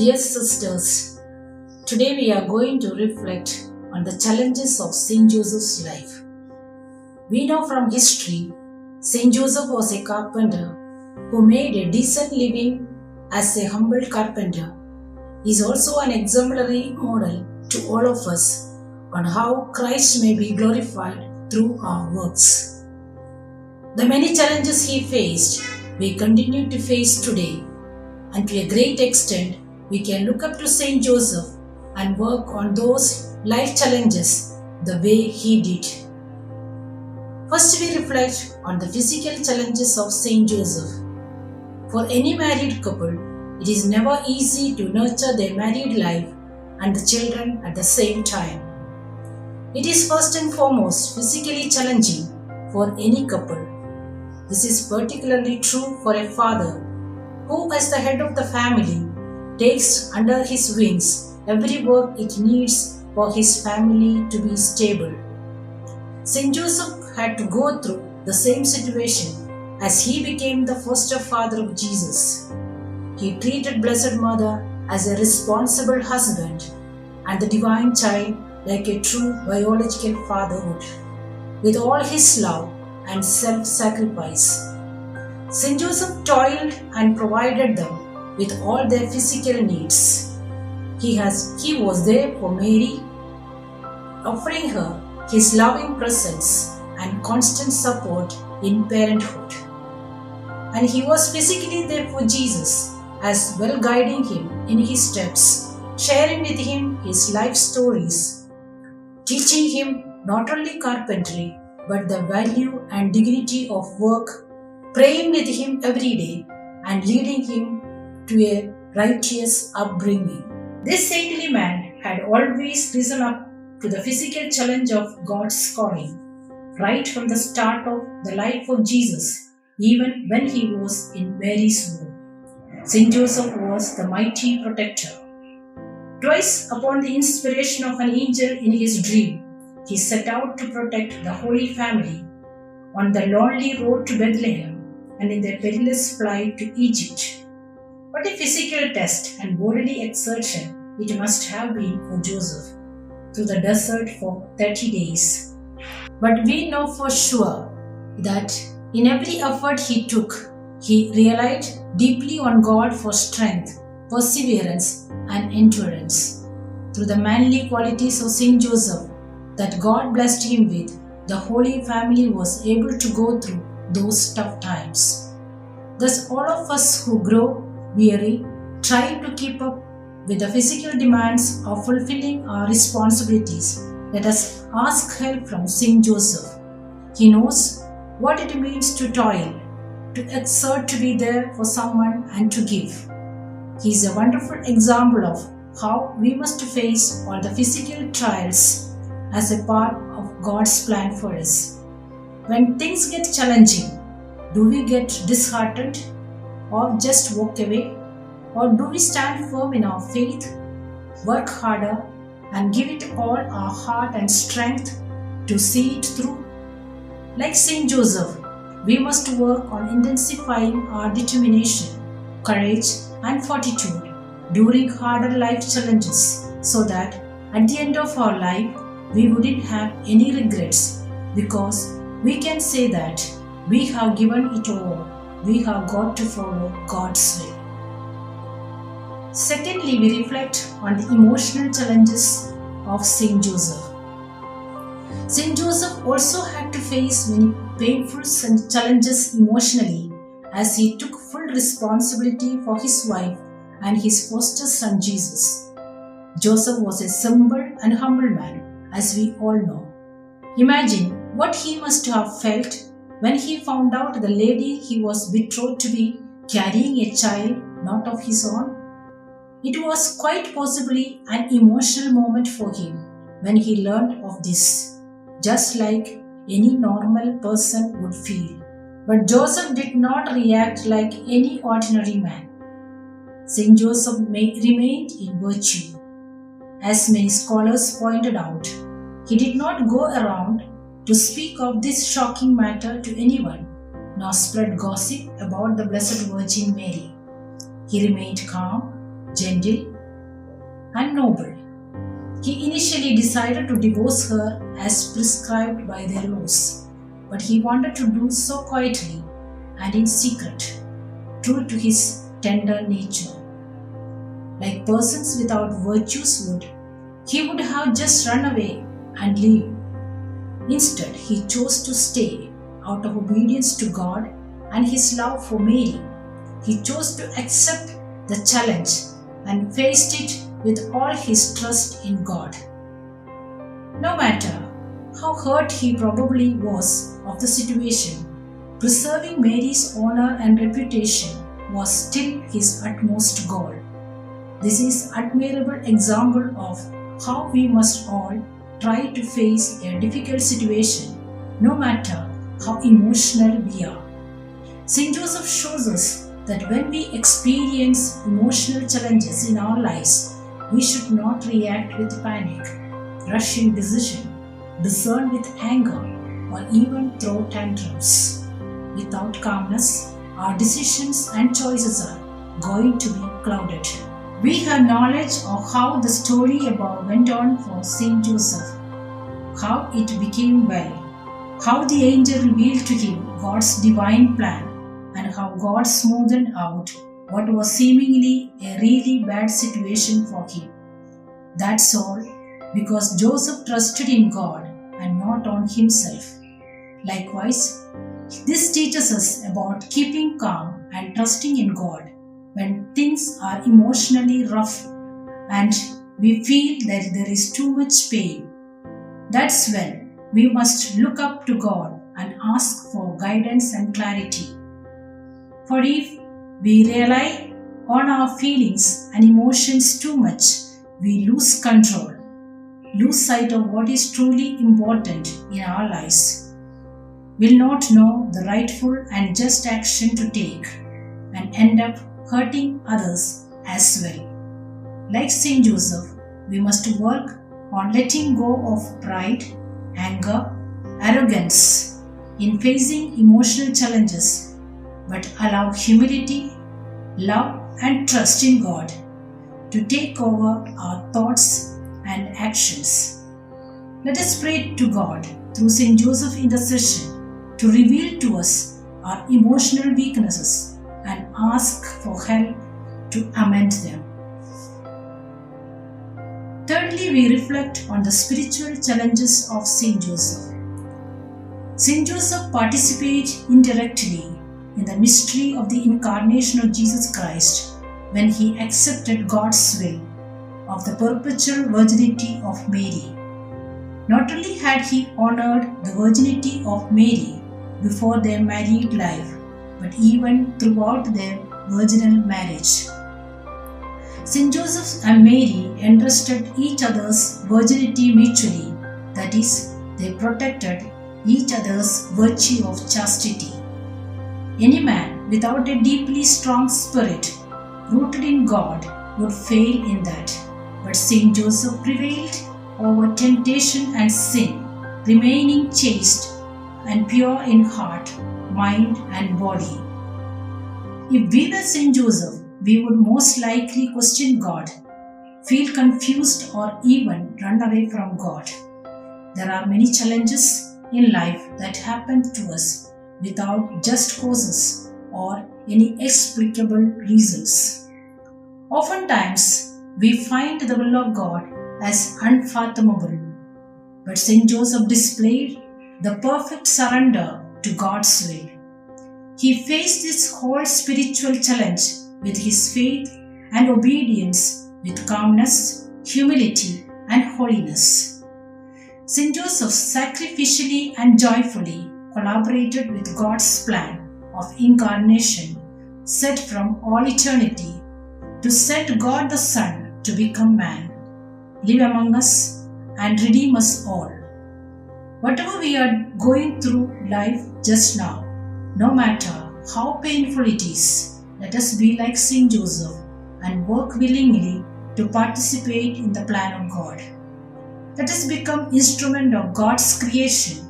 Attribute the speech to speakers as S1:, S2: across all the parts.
S1: Dear sisters, today we are going to reflect on the challenges of Saint Joseph's life. We know from history, Saint Joseph was a carpenter who made a decent living as a humble carpenter. He is also an exemplary model to all of us on how Christ may be glorified through our works. The many challenges he faced, we continue to face today, and to a great extent, we can look up to Saint Joseph and work on those life challenges the way he did. First, we reflect on the physical challenges of Saint Joseph. For any married couple, it is never easy to nurture their married life and the children at the same time. It is first and foremost physically challenging for any couple. This is particularly true for a father who, as the head of the family, takes under his wings every work it needs for his family to be stable. Saint Joseph had to go through the same situation as he became the foster father of Jesus. He treated Blessed Mother as a responsible husband and the divine child like a true biological fatherhood, with all his love and self-sacrifice. Saint Joseph toiled and provided them with all their physical needs. He was there for Mary, offering her his loving presence and constant support in parenthood. And he was physically there for Jesus, as well guiding him in his steps, sharing with him his life stories, teaching him not only carpentry but the value and dignity of work, praying with him every day and leading him to a righteous upbringing. This saintly man had always risen up to the physical challenge of God's calling, right from the start of the life of Jesus, even when he was in Mary's womb. Saint Joseph was the mighty protector. Twice, upon the inspiration of an angel in his dream, he set out to protect the Holy Family on the lonely road to Bethlehem and in their perilous flight to Egypt. What a physical test and bodily exertion it must have been for Joseph through the desert for 30 days. But we know for sure that in every effort he took, he relied deeply on God for strength, perseverance, and endurance. Through the manly qualities of Saint Joseph that God blessed him with, the Holy Family was able to go through those tough times. Thus, all of us who grow weary, trying to keep up with the physical demands of fulfilling our responsibilities, let us ask help from Saint Joseph. He knows what it means to toil, to exert, to be there for someone and to give. He is a wonderful example of how we must face all the physical trials as a part of God's plan for us. When things get challenging, do we get disheartened or just walk away? Or do we stand firm in our faith, work harder, and give it all our heart and strength to see it through? Like Saint Joseph, we must work on intensifying our determination, courage, and fortitude during harder life challenges so that at the end of our life, we wouldn't have any regrets because we can say that we have given it all. We have got to follow God's way. Secondly, we reflect on the emotional challenges of Saint Joseph. Saint Joseph also had to face many painful challenges emotionally as he took full responsibility for his wife and his foster son Jesus. Joseph was a simple and humble man, as we all know. Imagine what he must have felt when he found out the lady he was betrothed to be carrying a child not of his own. It was quite possibly an emotional moment for him when he learned of this, just like any normal person would feel. But Joseph did not react like any ordinary man. Saint Joseph remained in virtue. As many scholars pointed out, he did not go around to speak of this shocking matter to anyone, nor spread gossip about the Blessed Virgin Mary. He remained calm, gentle, and noble. He initially decided to divorce her as prescribed by their laws, but he wanted to do so quietly and in secret, true to his tender nature. Like persons without virtues would, he would have just run away and leave. Instead, he chose to stay out of obedience to God and his love for Mary. He chose to accept the challenge and faced it with all his trust in God. No matter how hurt he probably was of the situation, preserving Mary's honor and reputation was still his utmost goal. This is an admirable example of how we must all try to face a difficult situation, no matter how emotional we are. St. Joseph shows us that when we experience emotional challenges in our lives, we should not react with panic, rushing decision, discern with anger, or even throw tantrums. Without calmness, our decisions and choices are going to be clouded. We have knowledge of how the story above went on for Saint Joseph, how it became well, how the angel revealed to him God's divine plan, and how God smoothed out what was seemingly a really bad situation for him. That's all because Joseph trusted in God and not on himself. Likewise, this teaches us about keeping calm and trusting in God when things are emotionally rough and we feel that there is too much pain. That's when we must look up to God and ask for guidance and clarity. For if we rely on our feelings and emotions too much, we lose control, lose sight of what is truly important in our lives, will not know the rightful and just action to take, and end up hurting others as well. Like Saint Joseph, we must work on letting go of pride, anger, arrogance in facing emotional challenges, but allow humility, love, and trust in God to take over our thoughts and actions. Let us pray to God through Saint Joseph's intercession to reveal to us our emotional weaknesses and ask for help to amend them. Thirdly, we reflect on the spiritual challenges of Saint Joseph. Saint Joseph participated indirectly in the mystery of the incarnation of Jesus Christ when he accepted God's will of the perpetual virginity of Mary. Not only had he honored the virginity of Mary before their married life, but even throughout their virginal marriage. Saint Joseph and Mary entrusted each other's virginity mutually, that is, they protected each other's virtue of chastity. Any man without a deeply strong spirit, rooted in God, would fail in that. But Saint Joseph prevailed over temptation and sin, remaining chaste and pure in heart, mind, and body. If we were Saint Joseph, we would most likely question God, feel confused, or even run away from God. There are many challenges in life that happen to us without just causes or any explicable reasons. Oftentimes, we find the will of God as unfathomable, but Saint Joseph displayed the perfect surrender to God's will. He faced this whole spiritual challenge with his faith and obedience with calmness, humility, and holiness. Saint Joseph sacrificially and joyfully collaborated with God's plan of incarnation set from all eternity to set God the Son to become man, live among us, and redeem us all. Whatever we are going through life just now, no matter how painful it is, let us be like Saint Joseph and work willingly to participate in the plan of God. Let us become instrument of God's creation,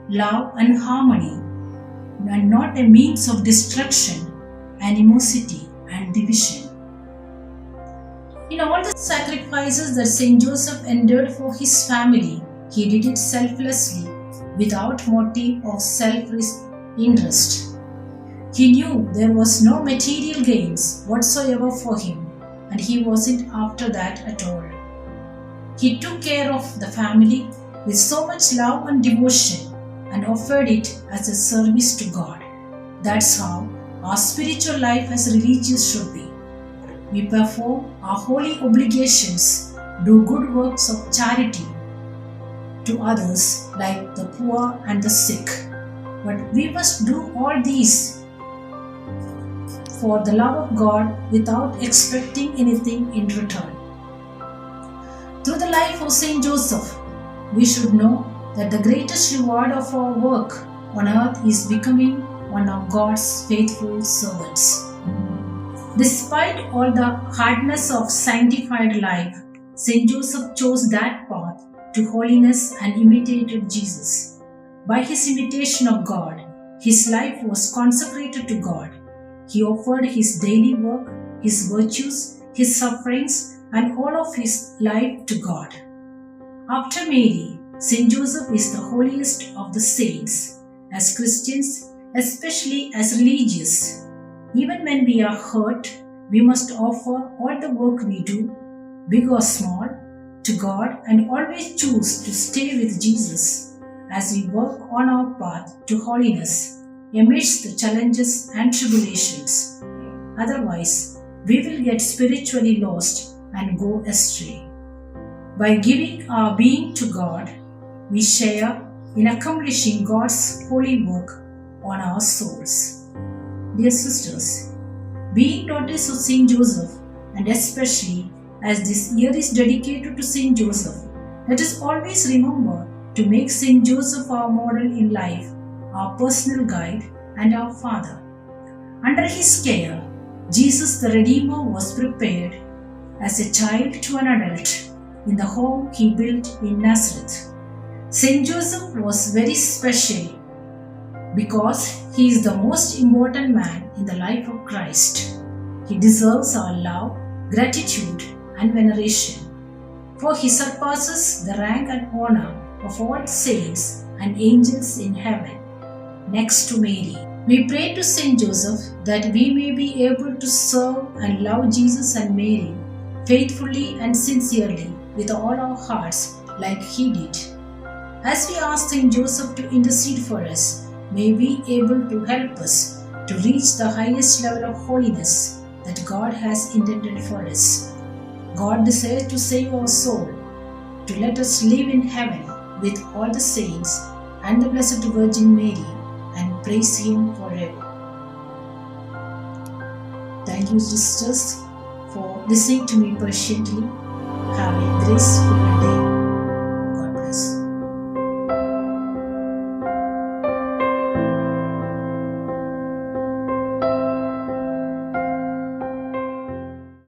S1: love and harmony, and not a means of destruction, animosity and division. In all the sacrifices that Saint Joseph endured for his family, he did it selflessly, without motive of self-interest. He knew there was no material gains whatsoever for him, and he wasn't after that at all. He took care of the family with so much love and devotion and offered it as a service to God. That's how our spiritual life as religious should be. We perform our holy obligations, do good works of charity to others like the poor and the sick. But we must do all these for the love of God without expecting anything in return. Through the life of Saint Joseph, we should know that the greatest reward of our work on earth is becoming one of God's faithful servants. Despite all the hardness of sanctified life, Saint Joseph chose that path to holiness and imitated Jesus. By his imitation of God, his life was consecrated to God. He offered his daily work, his virtues, his sufferings, and all of his life to God. After Mary, Saint Joseph is the holiest of the saints. As Christians, especially as religious, even when we are hurt, we must offer all the work we do, big or small, to God and always choose to stay with Jesus as we work on our path to holiness amidst the challenges and tribulations. Otherwise, we will get spiritually lost and go astray. By giving our being to God, we share in accomplishing God's holy work on our souls. Dear sisters, being daughters of Saint Joseph, and especially as this year is dedicated to Saint Joseph, let us always remember to make Saint Joseph our model in life, our personal guide, and our father. Under his care, Jesus the Redeemer was prepared as a child to an adult in the home he built in Nazareth. Saint Joseph was very special because he is the most important man in the life of Christ. He deserves our love, gratitude, and veneration, for he surpasses the rank and honor of all saints and angels in heaven, next to Mary. We pray to Saint Joseph that we may be able to serve and love Jesus and Mary faithfully and sincerely with all our hearts like he did. As we ask Saint Joseph to intercede for us, may we be able to help us to reach the highest level of holiness that God has intended for us. God desires to save our soul, to let us live in heaven with all the saints and the Blessed Virgin Mary and praise Him forever. Thank you, sisters, for listening to me patiently. Have a graceful day.